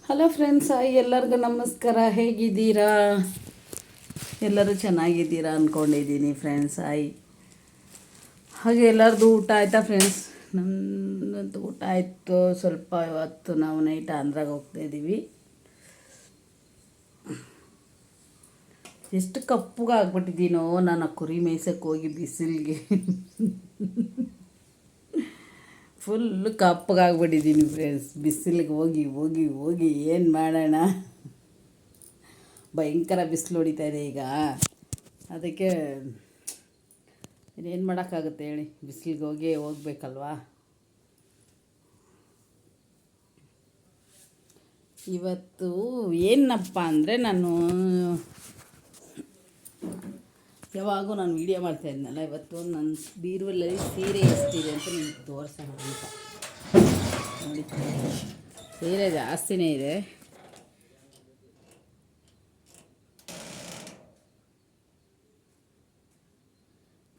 Hello friends, ಎಲ್ಲರಿಗೂ ನಮಸ್ಕಾರ. ಹೇಗಿದ್ದೀರಾ? ಎಲ್ಲರೂ ಚೆನ್ನಾಗಿದ್ದೀರಾ ಅಂದ್ಕೊಂಡಿದ್ದೀನಿ ಫ್ರೆಂಡ್ಸ್. ಹಾಗೆ ಎಲ್ಲರದ್ದು ಊಟ ಆಯಿತಾ ಫ್ರೆಂಡ್ಸ್? ನನ್ನದು ಊಟ ಆಯಿತು. ಸ್ವಲ್ಪ ಇವತ್ತು ನಾವು ನೈಟ್ ಆಂಧ್ರಾಗೆ ಹೋಗ್ತಾಯಿದ್ದೀವಿ. ಎಷ್ಟು ಕಪ್ಪಗೆ ಆಗ್ಬಿಟ್ಟಿದ್ದೀನೋ ನಾನು ಆ ಕುರಿ ಮೇಯ್ಸಕ್ಕೆ ಹೋಗಿ ಬಿಸಿಲಿಗೆ ಫುಲ್ ಕಪ್ಪಗಾಗ್ಬಿಟ್ಟಿದ್ದೀನಿ ಫ್ರೆಂಡ್ಸ್. ಬಿಸಿಲಿಗೆ ಹೋಗಿ ಹೋಗಿ ಹೋಗಿ ಏನು ಮಾಡೋಣ, ಭಯಂಕರ ಬಿಸಿಲು ಹೊಡಿತಾಯಿದೆ ಈಗ. ಅದಕ್ಕೆ ಇನ್ನೇನು ಮಾಡೋಕ್ಕಾಗುತ್ತೆ ಹೇಳಿ, ಬಿಸಿಲಿಗೆ ಹೋಗ್ಬೇಕಲ್ವಾ. ಇವತ್ತು ಏನಪ್ಪ ಅಂದರೆ, ನಾನು ಯಾವಾಗೂ ನಾನು ವೀಡಿಯೋ ಮಾಡ್ತಾಯಿದ್ನಲ್ಲ, ಇವತ್ತು ನನ್ನ ಬೀರುವಲ್ಲಿ ಸೀರೆ ಎಷ್ಟಿದೆ ಅಂತ ನಿಮ್ಗೆ ತೋರಿಸೋಣ ಅಂತ. ನೋಡಿ, ಸೀರೆ ಜಾಸ್ತಿನೇ ಇದೆ.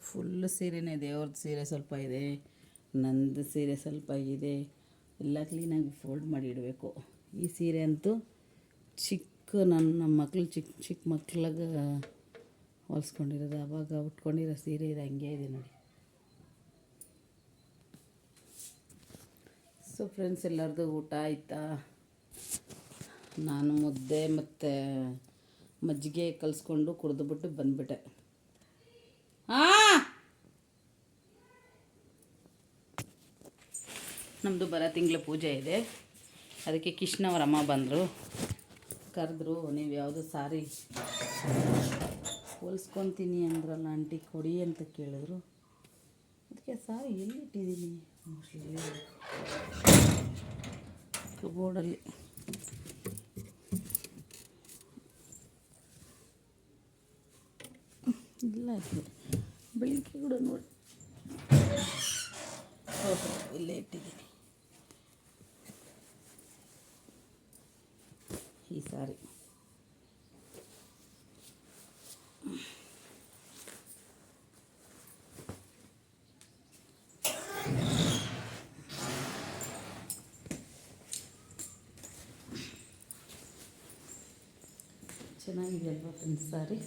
ಫುಲ್ ಸೀರೆನೇ. ದೇವ್ರದ್ದು ಸೀರೆ ಸ್ವಲ್ಪ ಇದೆ, ನಂದು ಸೀರೆ ಸ್ವಲ್ಪ ಇದೆ. ಎಲ್ಲ ಕ್ಲೀನಾಗಿ ಫೋಲ್ಡ್ ಮಾಡಿ ಇಡಬೇಕು. ಈ ಸೀರೆ ಅಂತೂ ನಮ್ಮ ಮಕ್ಕಳು ಚಿಕ್ಕ ಮಕ್ಳಿಗೆ ಹೊಲ್ಸ್ಕೊಂಡಿರೋದು, ಆವಾಗ ಉಟ್ಕೊಂಡಿರೋ ಸೀರೆ ಇದೆ, ಹಂಗೆ ಇದೆ ನೋಡಿ. ಸೊ ಫ್ರೆಂಡ್ಸ್, ಎಲ್ಲರದ್ದು ಊಟ ಆಯಿತಾ? ನಾನು ಮುದ್ದೆ ಮತ್ತು ಮಜ್ಜಿಗೆ ಕಲಿಸ್ಕೊಂಡು ಕುಡಿದ್ಬಿಟ್ಟು ಬಂದುಬಿಟ್ಟೆ. ನಮ್ಮದು ಬರೋ ತಿಂಗಳು ಪೂಜೆ ಇದೆ, ಅದಕ್ಕೆ ಕೃಷ್ಣವ್ರ ಅಮ್ಮ ಬಂದರು, ಕರೆದ್ರು. ನೀವು ಯಾವುದು ಸಾರಿ ಹೊಲ್ಸ್ಕೊತೀನಿ ಅಂದ್ರಲ್ಲ ಆಂಟಿ, ಕೊಡಿ ಅಂತ ಕೇಳಿದ್ರು. ಅದಕ್ಕೆ ಸಾರಿ ಎಲ್ಲಿಟ್ಟಿದ್ದೀನಿ, ಮೋಸ್ಟ್ಲಿ ಕಬೋರ್ಡಲ್ಲಿ. ಇಲ್ಲ ಬೆಳಿಗ್ಗೆ ಕೂಡ ನೋಡಿ, ಇಲ್ಲೇ ಇಟ್ಟಿದ್ದೀನಿ ಈ ಸಾರಿ. ಚೆನ್ನಾಗಿದೆ ಅಲ್ವಾ ಫ್ರೆಂಡ್ಸ್ ಸಾರಿ?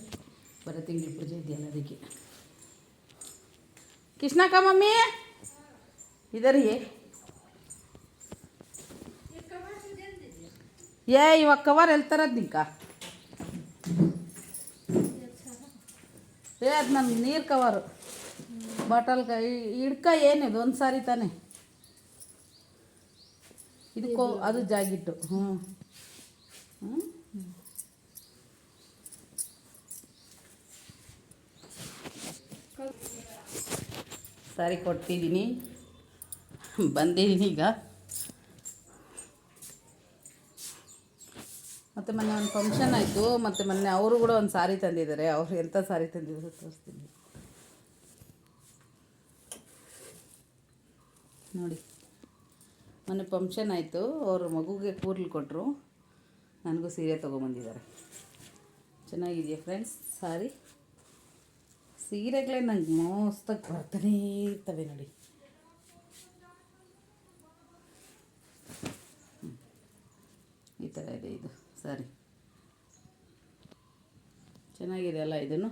ಬರೋ ತಿಂಗಳು ಪೂಜೆ ಇದೆಯಲ್ಲ ಅದಕ್ಕೆ. ಕೃಷ್ಣಕ್ಕ ಮಮ್ಮಿ ಇದರಿ ಇವಾಗ ಕವರ್ ಎಲ್ತಾರದು ನಿಂಕ ಅದು ನನ್ನ ನೀರು ಕವರು ಬಾಟಲ್ಗೆ ಹಿಡ್ಕ. ಏನಿದು ಒಂದು ಸಾರಿ ತಾನೆ ಇದಕ್ಕೋ, ಅದು ಜಾಗಿಟ್ಟು. ಸಾರಿ ಕೊಟ್ಟಿದ್ದೀನಿ, ಬಂದಿದ್ದೀನಿ ಈಗ. ಮತ್ತು ಮೊನ್ನೆ ಒಂದು ಫಂಕ್ಷನ್ ಆಯಿತು, ಮತ್ತು ಮೊನ್ನೆ ಅವರು ಕೂಡ ಒಂದು ಸಾರಿ ತಂದಿದ್ದಾರೆ. ಅವರು ಎಂಥ ಸಾರಿ ತಂದಿದ್ದಾರೆ ತೋರಿಸ್ತೀನಿ ನೋಡಿ. ಮೊನ್ನೆ ಫಂಕ್ಷನ್ ಆಯಿತು, ಅವರು ಮಗುಗೆ ಕೂದಲು ಕೊಟ್ಟರು, ನನಗೂ ಸೀರೆ ತೊಗೊಂಬಂದಿದ್ದಾರೆ. ಚೆನ್ನಾಗಿದೆಯಾ ಫ್ರೆಂಡ್ಸ್ ಸಾರಿ? ಸೀರೆಗಳೇ ನಂಗೆ ಮಸ್ತಾಗಿ ಬರ್ತಾನೇ ಇರ್ತವೆ ನೋಡಿ. ಈ ಥರ ಇದೆ ಇದು ಸಾರಿ, ಚೆನ್ನಾಗಿದೆ ಅಲ್ಲ ಇದನ್ನು.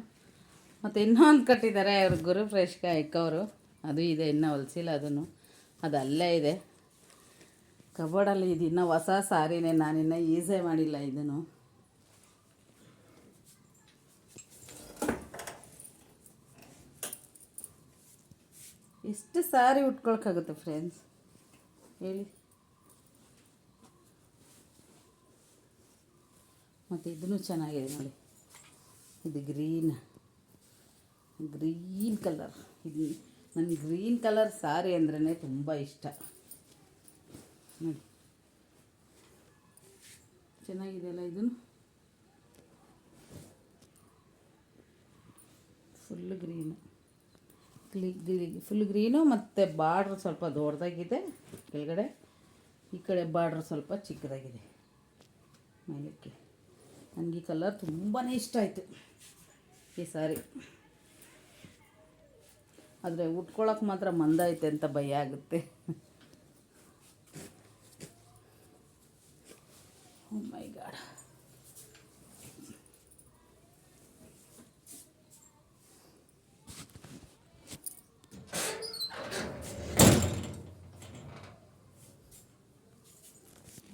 ಮತ್ತು ಇನ್ನೊಂದು ಕಟ್ಟಿದ್ದಾರೆ ಅವರು, ಗುರು ಫ್ರೆಶ್ಗೆ ಇಕ್ಕವರು, ಅದು ಇದೆ, ಇನ್ನೂ ಹೊಲಿಸಿಲ್ಲ ಅದನ್ನು, ಅದು ಅಲ್ಲೇ ಇದೆ ಕಬೋರ್ಡಲ್ಲಿ. ಇದು ಇನ್ನೂ ಹೊಸ ಸಾರಿನೇ, ನಾನಿನ್ನೂ ಯೂಸೇ ಮಾಡಿಲ್ಲ ಇದನ್ನು. ಎಷ್ಟು ಸಾರಿ ಉಟ್ಕೊಳಕ್ಕಾಗುತ್ತೆ ಫ್ರೆಂಡ್ಸ್ ಹೇಳಿ? ಮತ್ತು ಇದನ್ನು ಚೆನ್ನಾಗಿದೆ ನೋಡಿ, ಇದು ಗ್ರೀನ್ ಕಲರ್. ಇದು ನನಗೆ ಗ್ರೀನ್ ಕಲರ್ ಸಾರಿ ಅಂದ್ರೇ ತುಂಬ ಇಷ್ಟ ನೋಡಿ. ಚೆನ್ನಾಗಿದೆಯಲ್ಲ ಇದನ್ನು? ಫುಲ್ ಗ್ರೀನು, ಫುಲ್ ಗ್ರೀನು, ಮತ್ತು ಬಾರ್ಡ್ರ್ ಸ್ವಲ್ಪ ದೊಡ್ಡದಾಗಿದೆ ಕೆಳಗಡೆ, ಈ ಕಡೆ ಬಾರ್ಡ್ರ್ ಸ್ವಲ್ಪ ಚಿಕ್ಕದಾಗಿದೆ ಮೇಲಕ್ಕೆ. ನನಗೆ ಈ ಕಲರ್ ತುಂಬಾ ಇಷ್ಟ ಆಯಿತು ಈ ಸಾರಿ. ಆದರೆ ಉಟ್ಕೊಳ್ಳೋಕೆ ಮಾತ್ರ ಮಂದೈತೆ ಅಂತ ಭಯ ಆಗುತ್ತೆ. ಓ ಮೈ ಗಾಡ್.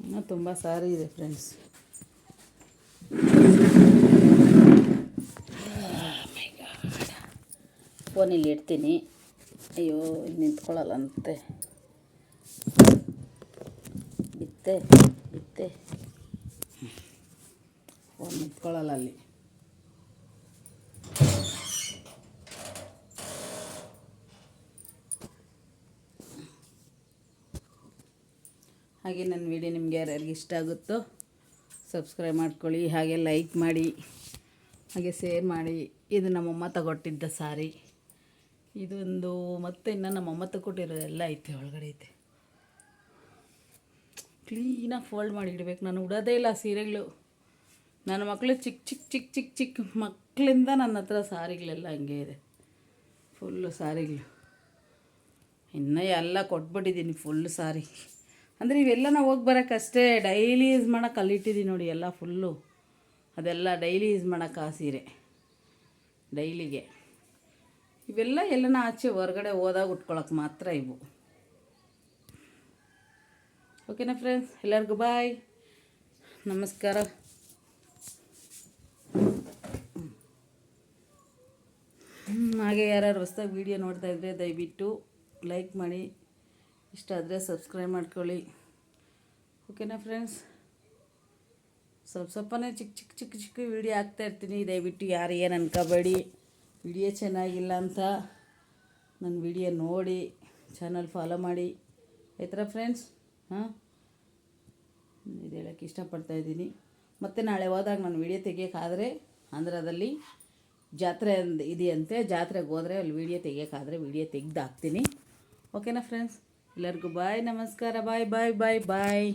ಇನ್ನೂ ತುಂಬ ಸಾರಿ ಇದೆ ಫ್ರೆಂಡ್ಸ್. ಫೋನಲ್ಲಿ ಇಡ್ತೀನಿ. ಅಯ್ಯೋ ಇಲ್ಲಿ ನಿಂತ್ಕೊಳ್ಳಲ್ಲಂತೆ. ಬಿತ್ತೆ ಫೋನ್ ನಿಂತ್ಕೊಳ್ಳಲ್ಲ ಅಲ್ಲಿ. ಹಾಗೆ ನನ್ನ ವಿಡಿಯೋ ನಿಮಗೆ ಯಾರ್ಯಾರಿಗೆ ಇಷ್ಟ ಆಗುತ್ತೋ ಸಬ್ಸ್ಕ್ರೈಬ್ ಮಾಡ್ಕೊಳ್ಳಿ, ಹಾಗೆ ಲೈಕ್ ಮಾಡಿ, ಹಾಗೆ ಶೇರ್ ಮಾಡಿ. ಇದು ನಮ್ಮಮ್ಮ ತಗೊಟ್ಟಿದ್ದ ಸಾರಿ. ಇದೊಂದು ಮತ್ತು ಇನ್ನು ನಮ್ಮಮ್ಮ ತಗೊಟ್ಟಿರೋದೆಲ್ಲ ಐತೆ, ಒಳಗಡೆ ಐತೆ. ಕ್ಲೀನಾಗಿ ಫೋಲ್ಡ್ ಮಾಡಿ ಇಡಬೇಕು. ನಾನು ಉಡೋದೇ ಇಲ್ಲ ಸೀರೆಗಳು. ನನ್ನ ಮಕ್ಕಳು ಚಿಕ್ಕ ಮಕ್ಕಳಿಂದ ನನ್ನ ಹತ್ರ ಸಾರಿಗಳೆಲ್ಲ ಹಂಗೆ ಇದೆ, ಫುಲ್ಲು ಸಾರಿಗಳು. ಇನ್ನೂ ಎಲ್ಲ ಕೊಟ್ಬಿಟ್ಟಿದ್ದೀನಿ ಫುಲ್ಲು ಸಾರಿ. ಅಂದರೆ ಇವೆಲ್ಲ ನಾವು ಹೋಗಿ ಬರೋಕ್ಕಷ್ಟೇ, ಡೈಲಿ ಯೂಸ್ ಮಾಡೋಕೆ ಅಲ್ಲಿಟ್ಟಿದ್ದೀನಿ ನೋಡಿ ಎಲ್ಲ ಫುಲ್ಲು. ಅದೆಲ್ಲ ಡೈಲಿ ಯೂಸ್ ಮಾಡೋಕೆ ಆ ಸೀರೆ ಡೈಲಿಗೆ. ಇವೆಲ್ಲ ಎಲ್ಲನ ಆಚೆ ಹೊರಗಡೆ ಹೋದಾಗ ಉಟ್ಕೊಳ್ಳೋಕೆ ಮಾತ್ರ ಇವು. ಓಕೆನಾ ಫ್ರೆಂಡ್ಸ್, ಎಲ್ಲರಿಗೂ ಬಾಯ್, ನಮಸ್ಕಾರ. ಹಾಗೆ ಯಾರು ಹೊಸ್ದಾಗಿ ವೀಡಿಯೋ ನೋಡ್ತಾಯಿದ್ರೆ ದಯವಿಟ್ಟು ಲೈಕ್ ಮಾಡಿ, ಇಷ್ಟ ಆದರೆ ಸಬ್ಸ್ಕ್ರೈಬ್ ಮಾಡ್ಕೊಳ್ಳಿ. ಓಕೆನಾ ಫ್ರೆಂಡ್ಸ್, ಸ್ವಲ್ಪನೇ ಚಿಕ್ಕ ವೀಡಿಯೋ ಹಾಕ್ತಾಯಿರ್ತೀನಿ. ದಯವಿಟ್ಟು ಯಾರು ಏನು ಅನ್ಕೋಬೇಡಿ. ವಿಡಿಯೋ ಚೆನ್ನಾಗಿಲ್ಲ ಅಂತ ನನ್ನ ವಿಡಿಯೋ ನೋಡಿ ಚಾನಲ್ ಫಾಲೋ ಮಾಡಿ, ಆಯ್ತಾ ಫ್ರೆಂಡ್ಸ್? ಇದು ಹೇಳೋಕ್ಕೆ ಇಷ್ಟಪಡ್ತಾಯಿದ್ದೀನಿ. ಮತ್ತು ನಾಳೆ ಹೋದಾಗ ನಾನು ವಿಡಿಯೋ ತೆಗಿಯೋಕ್ಕಾದರೆ ಆಂಧ್ರದಲ್ಲಿ ಜಾತ್ರೆ ಇದೆಯಂತೆ, ಜಾತ್ರೆಗೆ ಹೋದರೆ ಅಲ್ಲಿ ವೀಡಿಯೋ ತೆಗಿಯೋಕ್ಕಾದರೆ ವೀಡಿಯೋ ತೆಗೆದು ಹಾಕ್ತೀನಿ. ಓಕೆನಾ ಫ್ರೆಂಡ್ಸ್, ಎಲ್ಲರಿಗೂ ಬಾಯ್, ನಮಸ್ಕಾರ, ಬಾಯ್ ಬಾಯ್ ಬಾಯ್ ಬಾಯ್.